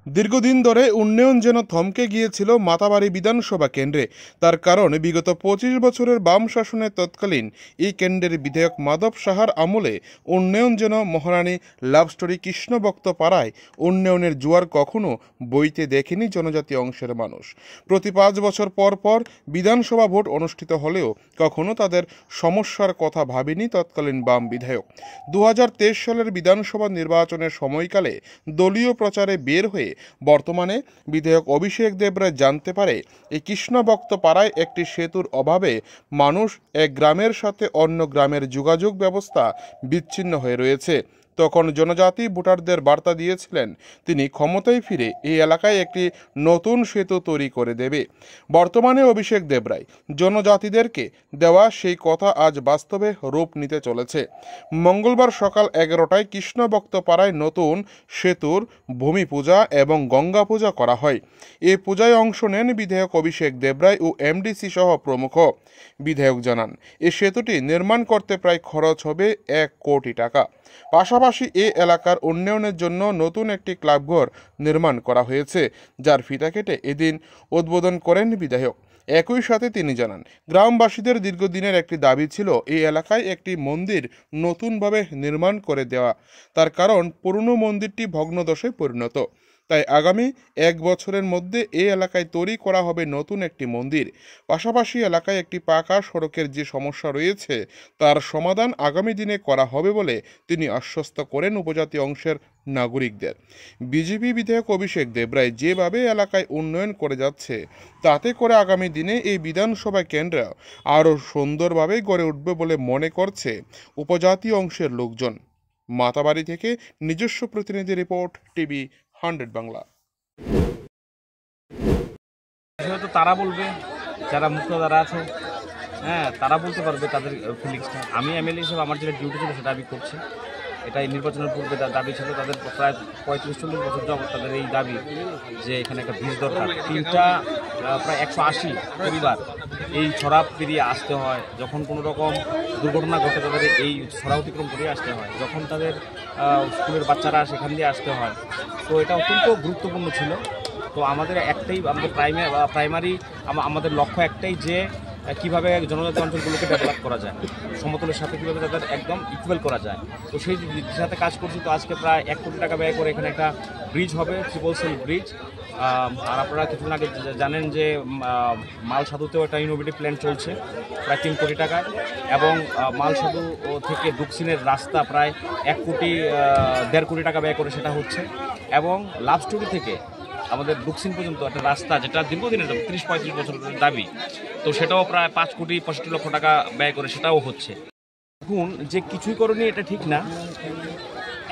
দীর্ঘদিন ধরে উন্নয়ন যেন থমকে গিয়েছিল মাতাবাড়ি বিধানসভা কেন্দ্রে। তার কারণ বিগত ২৫ বছরের বাম শাসনের তৎকালীন এই কেন্দ্রের বিধায়ক মাধব সাহার আমলে উন্নয়ন যেন মহারানী লাভ স্টোরি কৃষ্ণভক্ত পাড়ায় উন্নয়নের জোয়ার কখনো বইতে দেখেনি জনজাতি অংশের মানুষ। প্রতি ৫ বছর পর পর বিধানসভা ভোট অনুষ্ঠিত হলেও কখনো তাদের সমস্যার কথা ভাবেনি তৎকালীন বাম বিধায়ক। ২০২৩ সালের বিধানসভা নির্বাচনের সময়কালে দলীয় প্রচারে বের হয়ে বর্তমানে বিধায়ক অভিষেক দেবরায় জানতে পারে এই কৃষ্ণভক্ত পাড়ায় একটি সেতুর অভাবে মানুষ এক গ্রামের সাথে অন্য গ্রামের যোগাযোগ ব্যবস্থা বিচ্ছিন্ন হয়ে রয়েছে। তখন জনজাতি ভোটারদের বার্তা দিয়েছিলেন তিনি ক্ষমতায় ফিরে এই এলাকায় একটি নতুন সেতু তৈরি করে দেবে। বর্তমানে অভিষেক দেবরায় জনজাতিদেরকে দেওয়া সেই কথা আজ বাস্তবে রূপ নিতে চলেছে। মঙ্গলবার সকাল 11টায় কৃষ্ণভক্ত পাড়ায় নতুন সেতুর ভূমি পূজা এবং গঙ্গা পূজা করা হয়। এই পূজায় অংশ নেন বিধায়ক অভিষেক দেবরায় ও এমডিসি সহ প্রমুখ। বিধায়ক জানান এই সেতুটি নির্মাণ করতে প্রায় খরচ হবে ১ কোটি টাকা। পাশাপাশি এই এলাকার উন্নয়নের জন্য নতুন একটি ক্লাবঘর নির্মাণ করা হয়েছে, যার ফিতা কেটে এদিন উদ্বোধন করেন বিধায়ক। একই সাথে তিনি জানান গ্রামবাসীদের দীর্ঘদিনের একটি দাবি ছিল এই এলাকায় একটি মন্দির নতুনভাবে নির্মাণ করে দেওয়া। তার কারণ পুরনো মন্দিরটি ভগ্নদশায় পরিণত। তাই আগামী ১ বছরের মধ্যে এই এলাকায় তৈরি করা হবে নতুন একটি মন্দির। পাশাপাশি এলাকায় একটি পাকা সড়কের যে সমস্যা রয়েছে তার সমাধান আগামী দিনে করা হবে বলে তিনি আশ্বস্ত করেন উপজাতি অংশের নাগরিকদের। বিজেপি বিধায়ক অভিষেক দেবরায় যেভাবে এলাকায় উন্নয়ন করে যাচ্ছে তাতে করে আগামী দিনে এই বিধানসভা কেন্দ্র আরও সুন্দরভাবে গড়ে উঠবে বলে মনে করছে উপজাতি অংশের লোকজন। মাতাবাড়ি থেকে নিজস্ব প্রতিনিধি রিপোর্ট, টিভি 100 বাংলা। তো তারা বলবে, যারা মুক্তধারা আছে, হ্যাঁ তারা বলতে পারবে তাদের ফিলিংসটা। আমি এমএলএ হিসেবে আমার যেটা ডিউটি ছিল সেটা আমি করছি। এটাই নির্বাচনের পূর্বে দাবি ছিল তাদের, প্রায় ৩৫-৪০ বছর যাবত তাদের এই দাবি যে এখানে একটা ব্রিজ দরকার। তিনটা প্রায় ১৮০ পরিবার এই ছড়া পেরিয়ে আসতে হয়। যখন কোনো রকম দুর্ঘটনা ঘটে তাদের এই ছড়া অতিক্রম করে আসতে হয়। যখন তাদের স্কুলের বাচ্চারা সেখান দিয়ে আসতে হয়, তো এটা অত্যন্ত গুরুত্বপূর্ণ ছিল। তো আমাদের একটাই, আমাদের প্রাইমারি আমাদের লক্ষ্য একটাই যে কীভাবে জনজাতি অঞ্চলগুলোকে ডেভেলপ করা যায়, সমতলের সাথে কীভাবে তাদের একদম ইকুয়াল করা যায়। তো সেই সাথে কাজ করছি। তো আজকে প্রায় ১ কোটি টাকা ব্যয় করে এখানে একটা ব্রিজ হবে, ট্রিপল সেল ব্রিজ। আর আপনারা কিছুদিন আগে জানেন যে মালসাধুতেও একটা ইনোভেটিভ প্ল্যান চলছে প্রায় ৩ কোটি টাকায়, এবং মালসাধু থেকে দক্ষিণের রাস্তা প্রায় ১.৫ কোটি টাকা ব্যয় করে সেটা হচ্ছে। এবং লাভ স্টোরি থেকে আমাদের দক্ষিণ পর্যন্ত একটা রাস্তা, যেটা দীর্ঘদিনের ৩০-৩৫ বছরের দাবি, তো সেটাও প্রায় ৫,৬৫,০০,০০০ টাকা ব্যয় করে সেটাও হচ্ছে। এখন যে কিছুই করেনি এটা ঠিক না।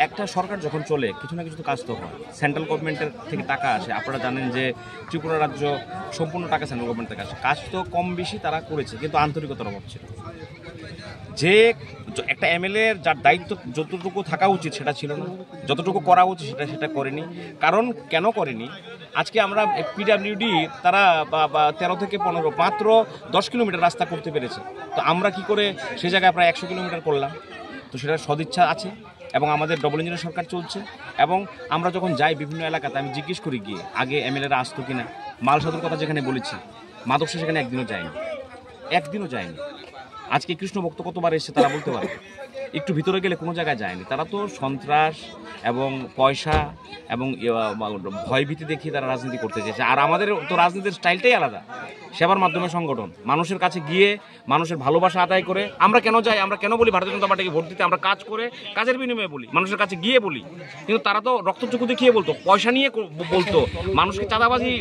একটা সরকার যখন চলে কিছু না কিছু তো কাজ তো হয়, সেন্ট্রাল গভর্নমেন্টের থেকে টাকা আসে। আপনারা জানেন যে ত্রিপুরা রাজ্য সম্পূর্ণ টাকা সেন্ট্রাল গভর্নমেন্ট থেকে আসে। কাজ তো কম বেশি তারা করেছে, কিন্তু আন্তরিকতার অভাব ছিল। যে একটা এমএলএ যার দায়িত্ব যতটুকু থাকা উচিত সেটা ছিল না, যতটুকু করা উচিত সেটা করেনি। কারণ কেন করেনি? আজকে আমরা পিডাব্লিউডি তারা 13 থেকে 15 মাত্র 10 কিলোমিটার রাস্তা করতে পেরেছে। তো আমরা কি করে সে জায়গায় প্রায় 100 কিলোমিটার করলাম? তো সেটার সদিচ্ছা আছে এবং আমাদের ডবল ইঞ্জিনের সরকার চলছে। এবং আমরা যখন যাই বিভিন্ন এলাকাতে, আমি জিজ্ঞেস করি গিয়ে আগে এমএলএরা আসতো কিনা। মালসাধুর কথা যেখানে বলেছি, মাধবসা সেখানে একদিনও যায়নি। আজকে কৃষ্ণভক্ত কতবার এসেছে তারা বলতে পারবে। একটু ভিতরে গেলে কোনো জায়গায় যায়নি। তারা তো সন্ত্রাস এবং পয়সা এবং ভয়ভীতি দেখিয়ে তারা রাজনীতি করতে চেয়েছে। আর আমাদের তো রাজনীতির স্টাইলটাই আলাদা, সেবার মাধ্যমে সংগঠন, মানুষের কাছে গিয়ে মানুষের ভালোবাসা আদায় করে। আমরা কেন যাই, আমরা কেন বলি ভারতীয় জনতা পার্টিকে ভোট দিতে? আমরা কাজ করে, কাজের বিনিময়ে বলি, মানুষের কাছে গিয়ে বলি। কিন্তু তারা তো রক্তচক্ষু দেখিয়ে বলতো, পয়সা নিয়ে বলতো, মানুষকে চাঁদাবাজি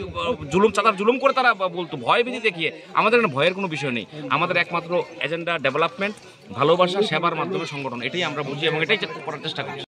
জুলুম করে তারা বলতো, ভয়ভীতি দেখিয়ে। আমাদের ভয়ের কোনো বিষয় নেই। আমাদের একমাত্র এজেন্ডা ডেভেলপমেন্ট, ভালোবাসা, সেবার মাধ্যমে সংগঠন। এটাই আমরা বুঝি এবং এটাই করার চেষ্টা করি।